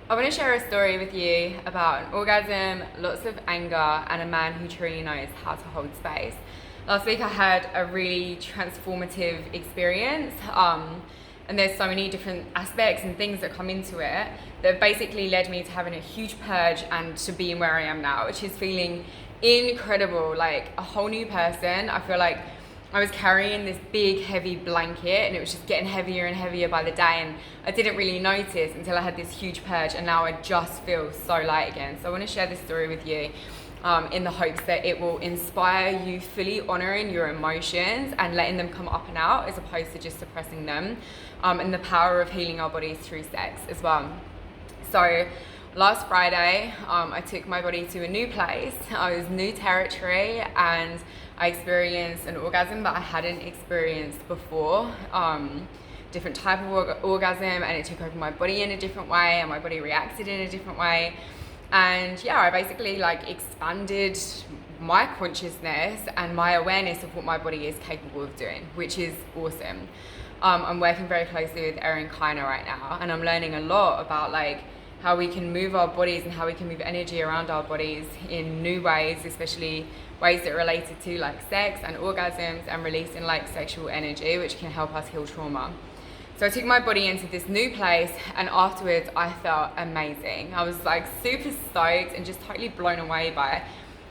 I want to share a story with you about an orgasm, lots of anger, and a man who truly knows how to hold space. Last week I had a really transformative experience, and there's so many different aspects and things that come into it that basically led me to having a huge purge and to being where I am now, which is feeling incredible, like a whole new person. I feel like I was carrying this big heavy blanket and it was just getting heavier and heavier by the day, and I didn't really notice until I had this huge purge, and now I just feel so light again. So I want to share this story with you in the hopes that it will inspire you fully honouring your emotions and letting them come up and out as opposed to just suppressing them, and the power of healing our bodies through sex as well. So last Friday, I took my body to a new place. I was new territory, and I experienced an orgasm that I hadn't experienced before. Different type of orgasm, and it took over my body in a different way, and my body reacted in a different way. And yeah, I basically expanded my consciousness and my awareness of what my body is capable of doing, which is awesome. I'm working very closely with Erin Kiner right now, and I'm learning a lot about how we can move our bodies and how we can move energy around our bodies in new ways, especially ways that are related to sex and orgasms and releasing sexual energy, which can help us heal trauma. So I took my body into this new place, and afterwards I felt amazing. I was super stoked and just totally blown away by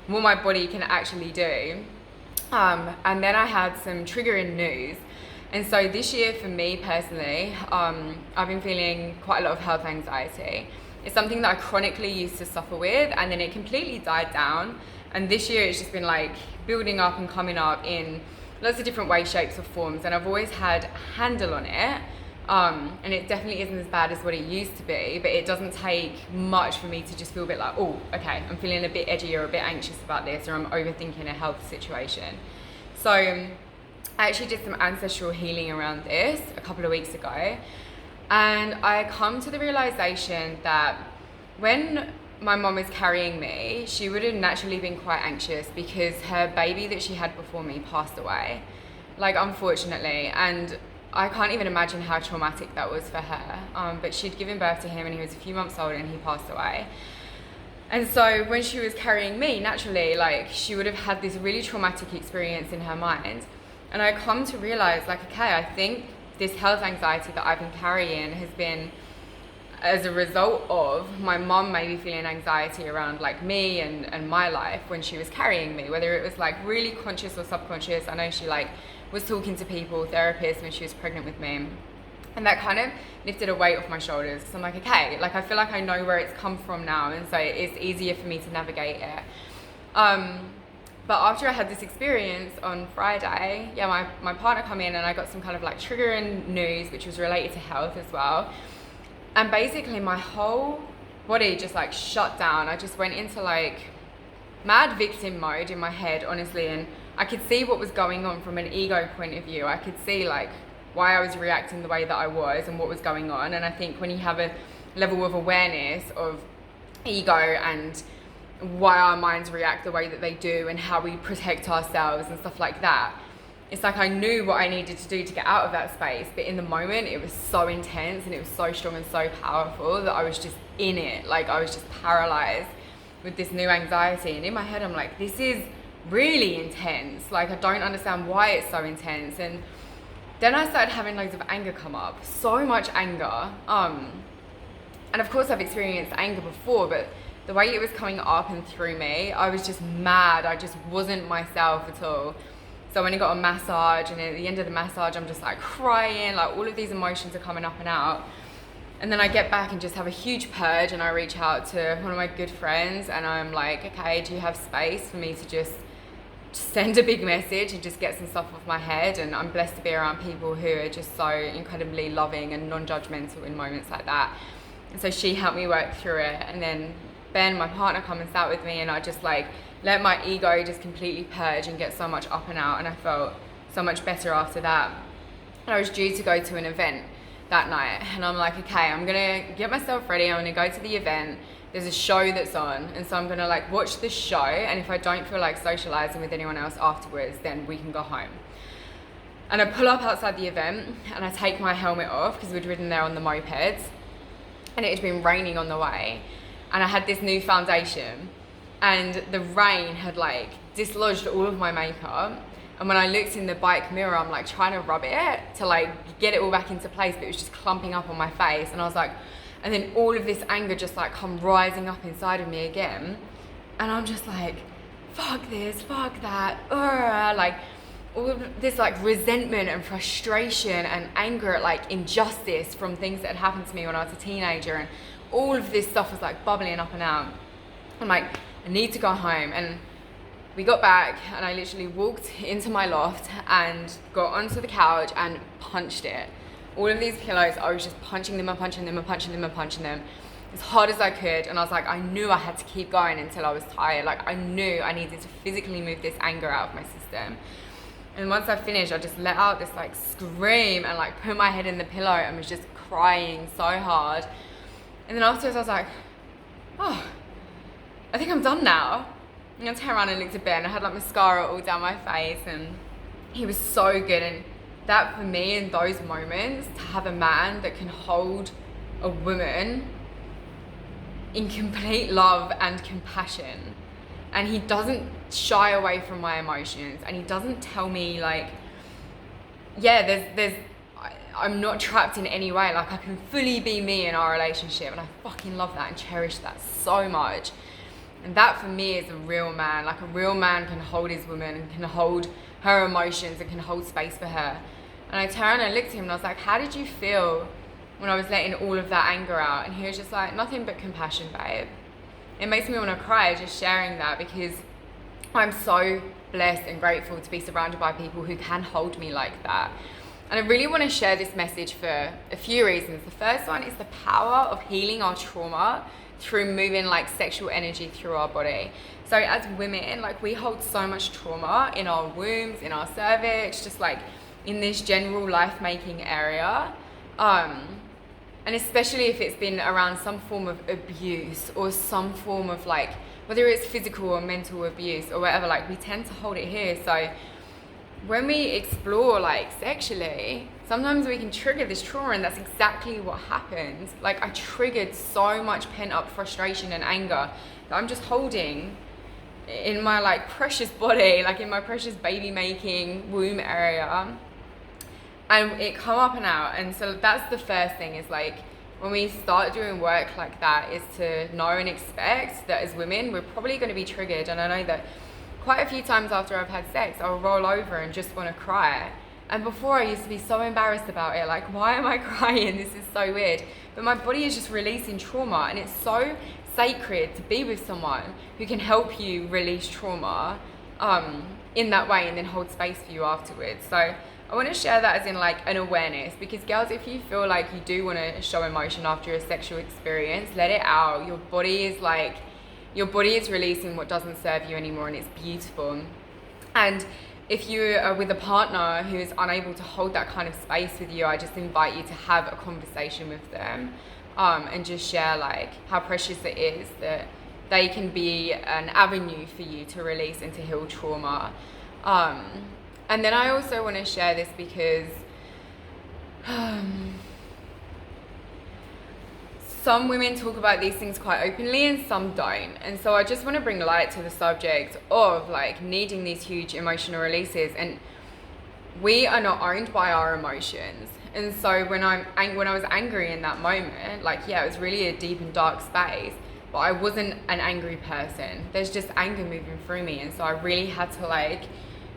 what my body can actually do. And then I had some triggering news. And so this year for me personally, I've been feeling quite a lot of health anxiety. It's something that I chronically used to suffer with, and then it completely died down. And this year it's just been building up and coming up in lots of different ways, shapes or forms. And I've always had a handle on it. And it definitely isn't as bad as what it used to be, but it doesn't take much for me to just feel a bit oh, okay, I'm feeling a bit edgy or a bit anxious about this, or I'm overthinking a health situation. So I actually did some ancestral healing around this a couple of weeks ago, and I come to the realization that when my mom was carrying me, she would have naturally been quite anxious because her baby that she had before me passed away, unfortunately, and I can't even imagine how traumatic that was for her, but she'd given birth to him and he was a few months old and he passed away. And so when she was carrying me, naturally, she would have had this really traumatic experience in her mind. And I come to realize, okay, I think this health anxiety that I've been carrying has been as a result of my mom maybe feeling anxiety around me and my life when she was carrying me, whether it was really conscious or subconscious. I know she was talking to people, therapists, when she was pregnant with me. And that kind of lifted a weight off my shoulders. So I'm okay, I feel like I know where it's come from now, and so it's easier for me to navigate it. But after I had this experience on Friday, my partner come in and I got some kind of triggering news, which was related to health as well. And basically my whole body just shut down. I just went into mad victim mode in my head, honestly. And I could see what was going on from an ego point of view. I could see why I was reacting the way that I was and what was going on. And I think when you have a level of awareness of ego and why our minds react the way that they do and how we protect ourselves and stuff like that, it's I knew what I needed to do to get out of that space, but in the moment it was so intense and it was so strong and so powerful that I was just in it. I was just paralyzed with this new anxiety, and in my head I'm this is really intense. I don't understand why it's so intense. And then I started having loads of anger come up, so much anger. And of course I've experienced anger before, but the way it was coming up and through me, I was just mad. I just wasn't myself at all. So when I got a massage, and at the end of the massage, I'm just crying, all of these emotions are coming up and out. And then I get back and just have a huge purge, and I reach out to one of my good friends and I'm okay, do you have space for me to just send a big message and just get some stuff off my head? And I'm blessed to be around people who are just so incredibly loving and non-judgmental in moments like that. And so she helped me work through it. And then Ben, my partner, come and sat with me, and I just let my ego just completely purge and get so much up and out, and I felt so much better after that. And I was due to go to an event that night, and I'm okay, I'm gonna get myself ready, I'm gonna go to the event, there's a show that's on, and so I'm gonna watch the show, and if I don't feel socializing with anyone else afterwards, then we can go home. And I pull up outside the event and I take my helmet off because we'd ridden there on the mopeds. and it had been raining on the way, and I had this new foundation, and the rain had like dislodged all of my makeup. And when I looked in the bike mirror, I'm like trying to rub it to like get it all back into place, but it was just clumping up on my face. And I was like, and then all of this anger just like come rising up inside of me again. And I'm just like, fuck this, fuck that, like all of this like resentment and frustration and anger at like injustice from things that had happened to me when I was a teenager. And all of this stuff was like bubbling up and out. I'm like, I need to go home. And we got back, and I literally walked into my loft and got onto the couch and punched it. All of these pillows, I was just punching them and punching them and punching them and punching them as hard as I could. And I was like, I knew I had to keep going until I was tired. Like, I knew I needed to physically move this anger out of my system. And once I finished, I just let out this like scream and like put my head in the pillow and was just crying so hard. And then afterwards I was like, oh, I think I'm done now. And I turned around and looked at Ben. I had like mascara all down my face, and he was so good. And that for me, in those moments, to have a man that can hold a woman in complete love and compassion, and he doesn't shy away from my emotions, and he doesn't tell me like, yeah, I'm not trapped in any way, like I can fully be me in our relationship. And I fucking love that and cherish that so much. And that for me is a real man. Like, a real man can hold his woman and can hold her emotions and can hold space for her. And I turned and I looked at him and I was like, how did you feel when I was letting all of that anger out? And he was just like, nothing but compassion, babe. It makes me want to cry just sharing that, because I'm so blessed and grateful to be surrounded by people who can hold me like that. And I really want to share this message for a few reasons. The first one is the power of healing our trauma through moving like sexual energy through our body. So as women, like, we hold so much trauma in our wombs, in our cervix, just like in this general life-making area. And especially if it's been around some form of abuse or some form of like, whether it's physical or mental abuse or whatever, like we tend to hold it here. So when we explore like sexually, sometimes we can trigger this trauma, and that's exactly what happened. Like, I triggered so much pent up frustration and anger that I'm just holding in my like precious body, like in my precious baby making womb area, and it come up and out. And so that's the first thing, is like, when we start doing work like that, is to know and expect that as women, we're probably going to be triggered. And I know that quite a few times after I've had sex, I'll roll over and just want to cry. And before, I used to be so embarrassed about it. Like, why am I crying? This is so weird. But my body is just releasing trauma, and it's so sacred to be with someone who can help you release trauma in that way, and then hold space for you afterwards. So I want to share that as in like an awareness, because girls, if you feel like you do want to show emotion after a sexual experience, let it out. Your body is releasing what doesn't serve you anymore, and it's beautiful. And if you are with a partner who is unable to hold that kind of space with you, I just invite you to have a conversation with them, and just share like how precious it is that they can be an avenue for you to release and to heal trauma. And then I also want to share this because some women talk about these things quite openly and some don't. And so I just want to bring light to the subject of like needing these huge emotional releases. And we are not owned by our emotions. And so when I was angry in that moment, like, yeah, it was really a deep and dark space, but I wasn't an angry person. There's just anger moving through me. And so I really had to like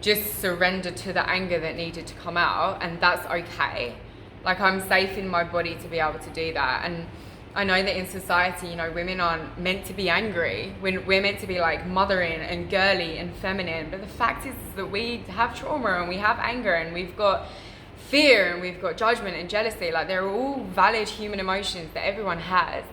just surrender to the anger that needed to come out. And that's okay. Like, I'm safe in my body to be able to do that. And I know that in society, you know, women aren't meant to be angry. We're meant to be like mothering and girly and feminine. But the fact is that we have trauma and we have anger and we've got fear and we've got judgment and jealousy. Like, they're all valid human emotions that everyone has.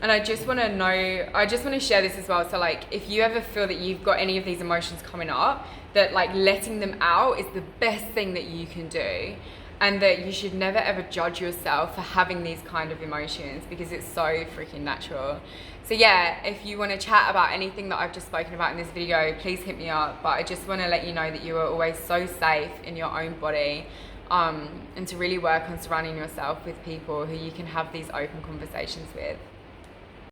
And I just want to share this as well. So like, if you ever feel that you've got any of these emotions coming up, that like letting them out is the best thing that you can do. And that you should never ever judge yourself for having these kind of emotions, because it's so freaking natural. So yeah, if you want to chat about anything that I've just spoken about in this video, please hit me up. But I just want to let you know that you are always so safe in your own body. and to really work on surrounding yourself with people who you can have these open conversations with.